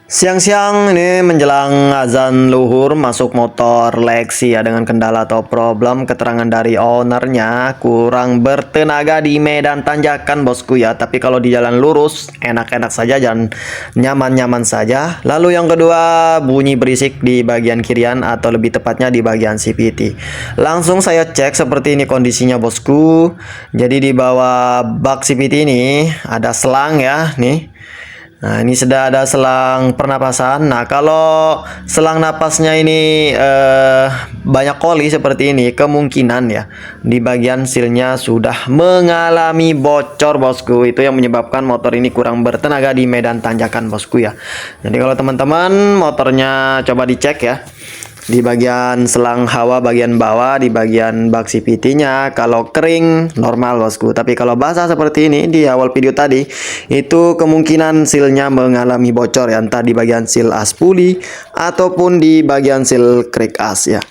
Siang-siang ini menjelang azan luhur masuk motor Lexi ya dengan kendala atau problem keterangan dari ownernya kurang bertenaga di medan tanjakan bosku ya, tapi kalau di jalan lurus enak-enak saja dan nyaman-nyaman saja. Lalu yang kedua, bunyi berisik di bagian kirian atau lebih tepatnya di bagian CVT. Langsung saya cek seperti ini kondisinya bosku. Jadi di bawah bak CVT ini ada selang ya nih. Nah, ini sudah ada selang pernapasan. Nah, kalau selang napasnya ini banyak oli seperti ini, kemungkinan ya di bagian silnya sudah mengalami bocor, bosku. Itu yang menyebabkan motor ini kurang bertenaga di medan tanjakan, bosku ya. Jadi kalau teman-teman motornya coba dicek ya. Di bagian selang hawa bagian bawah, di bagian bak CVT-nya kalau kering normal bosku, tapi kalau basah seperti ini di awal video tadi itu kemungkinan silnya mengalami bocor ya, entah di bagian sil as puli ataupun di bagian sil crack as ya,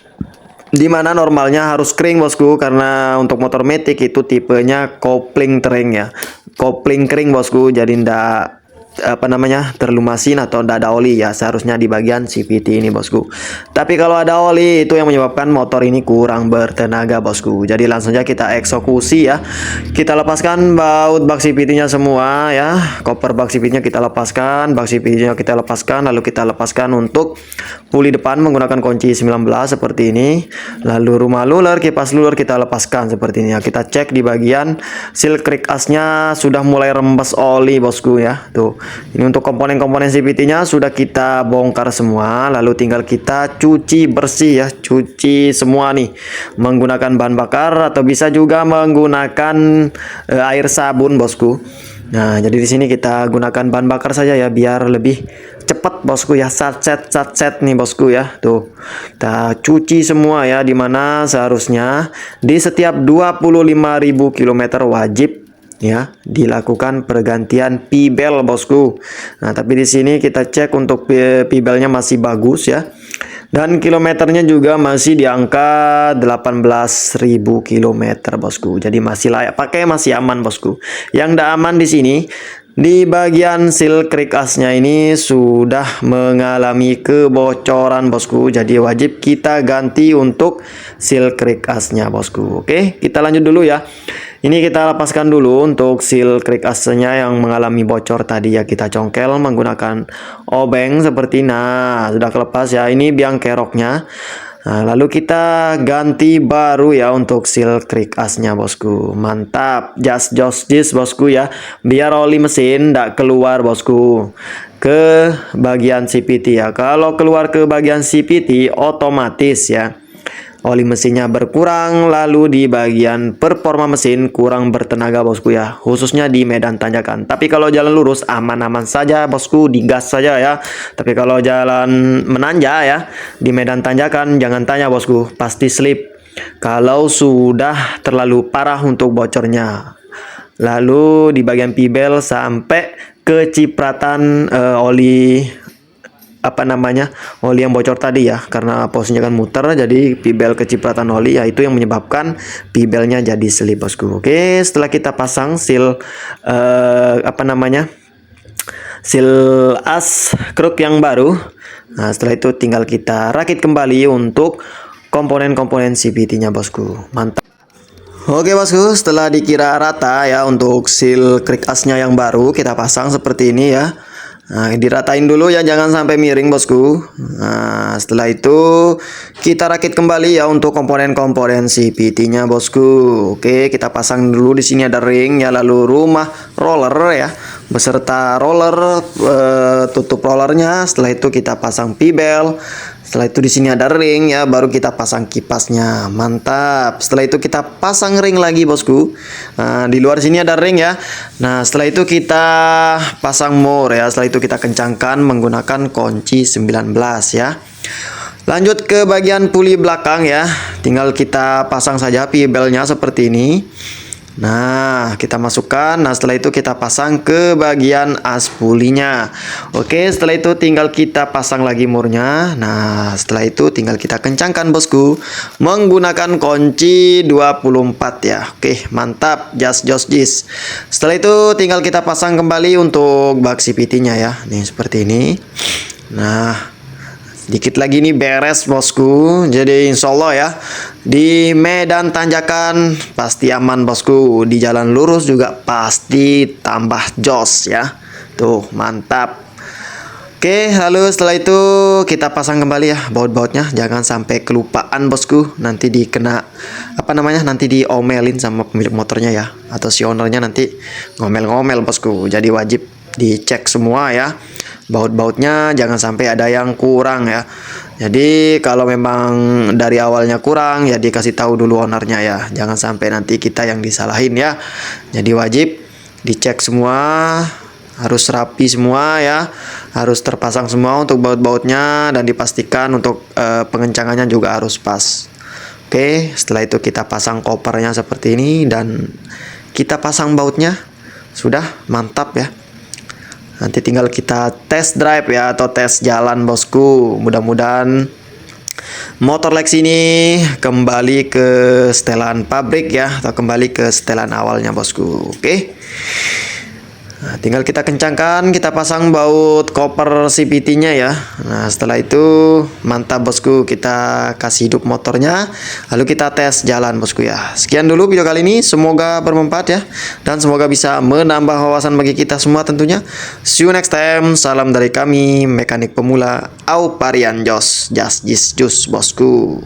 dimana normalnya harus kering bosku, karena untuk motor matic itu tipenya kopling tering ya, kopling kering bosku, jadi ndak terlumasin atau tidak ada oli ya, seharusnya di bagian CVT ini bosku. Tapi kalau ada oli itu yang menyebabkan motor ini kurang bertenaga bosku. Jadi langsung saja kita eksekusi ya. Kita lepaskan baut bak CVT-nya semua ya. Koper bak CVT-nya kita lepaskan, bak CVT-nya kita lepaskan, lalu kita lepaskan untuk puli depan menggunakan kunci 19 seperti ini. Lalu rumah luler, kipas luler kita lepaskan seperti ini ya. Kita cek di bagian seal crack asnya sudah mulai rembes oli bosku ya. Tuh. Ini untuk komponen-komponen CVT-nya sudah kita bongkar semua, lalu tinggal kita cuci bersih ya, cuci semua nih menggunakan bahan bakar atau bisa juga menggunakan air sabun bosku. Nah, jadi di sini kita gunakan bahan bakar saja ya biar lebih cepat bosku ya, satset nih bosku ya. Tuh. Kita cuci semua ya, dimana seharusnya di setiap 25.000 km wajib ya dilakukan pergantian pibel bosku. Nah, tapi di sini kita cek untuk pibelnya masih bagus ya. Dan kilometernya juga masih di angka 18.000 km bosku. Jadi masih layak pakai, masih aman bosku. Yang tidak aman di sini di bagian seal crack asnya ini sudah mengalami kebocoran bosku. Jadi wajib kita ganti untuk seal crack asnya bosku. Oke, kita lanjut dulu ya. Ini kita lepaskan dulu untuk seal crack asnya yang mengalami bocor tadi ya, kita congkel menggunakan obeng seperti ini. Nah, sudah kelepas ya, ini biang keroknya. Nah, lalu kita ganti baru ya untuk seal crack asnya bosku. Mantap, just bosku ya, biar oli mesin tidak keluar bosku ke bagian CVT ya. Kalau keluar ke bagian CVT otomatis ya oli mesinnya berkurang, lalu di bagian performa mesin kurang bertenaga bosku ya, khususnya di medan tanjakan. Tapi kalau jalan lurus aman-aman saja bosku, digas saja ya. Tapi kalau jalan menanjak ya, di medan tanjakan jangan tanya bosku, pasti slip kalau sudah terlalu parah untuk bocornya. Lalu di bagian pibel sampai kecipratan oli oli yang bocor tadi ya, karena posisinya kan muter jadi pibel kecipratan oli ya, itu yang menyebabkan pibelnya jadi selip bosku. Oke, setelah kita pasang seal seal as kruk yang baru, nah setelah itu tinggal kita rakit kembali untuk komponen-komponen CVT nya bosku. Mantap. Oke bosku, setelah dikira rata ya untuk seal crack asnya yang baru, kita pasang seperti ini ya. Nah, diratain dulu ya, jangan sampai miring bosku. Nah, setelah itu kita rakit kembali ya untuk komponen-komponen CVT-nya bosku. Oke, kita pasang dulu. Di sini ada ring ya, lalu rumah roller ya, beserta roller, tutup rollernya. Setelah itu kita pasang pibel. Setelah itu di sini ada ring ya, baru kita pasang kipasnya. Mantap. Setelah itu kita pasang ring lagi bosku. Nah, di luar sini ada ring ya. Nah, setelah itu kita pasang more ya. Setelah itu kita kencangkan menggunakan kunci 19 ya. Lanjut ke bagian puli belakang ya. Tinggal kita pasang saja pibelnya seperti ini. Nah, kita masukkan. Nah, setelah itu kita pasang ke bagian aspulinya. Oke, setelah itu tinggal kita pasang lagi murnya. Nah, setelah itu tinggal kita kencangkan bosku menggunakan kunci 24 ya. Oke, mantap. Jis. Setelah itu tinggal kita pasang kembali untuk bak CVT-nya ya. Nih seperti ini. Nah, dikit lagi nih beres bosku. Jadi insya Allah ya, di medan tanjakan pasti aman bosku. Di jalan lurus juga pasti tambah jos ya. Tuh mantap. Oke, lalu setelah itu kita pasang kembali ya baut-bautnya. Jangan sampai kelupaan bosku. Nanti dikena apa namanya? Nanti diomelin sama pemilik motornya ya. Atau si ownernya nanti ngomel-ngomel bosku. Jadi wajib dicek semua ya. Baut-bautnya jangan sampai ada yang kurang ya. Jadi kalau memang dari awalnya kurang ya dikasih tahu dulu ownernya ya. Jangan sampai nanti kita yang disalahin ya. Jadi wajib dicek semua, harus rapi semua ya. Harus terpasang semua untuk baut-bautnya dan dipastikan untuk pengencangannya juga harus pas. Oke, setelah itu kita pasang kopernya seperti ini dan kita pasang bautnya. Sudah mantap ya. Nanti tinggal kita test drive ya atau tes jalan bosku. Mudah-mudahan motor Lex ini kembali ke setelan pabrik ya, atau kembali ke setelan awalnya bosku. Oke. Nah, tinggal kita kencangkan, kita pasang baut koper CVT-nya ya. Nah, setelah itu mantap bosku, kita kasih hidup motornya, lalu kita tes jalan bosku ya. Sekian dulu video kali ini, semoga bermanfaat ya, dan semoga bisa menambah wawasan bagi kita semua tentunya. See you next time, salam dari kami, mekanik pemula, Auparian Jos, Jas Jis Jus bosku.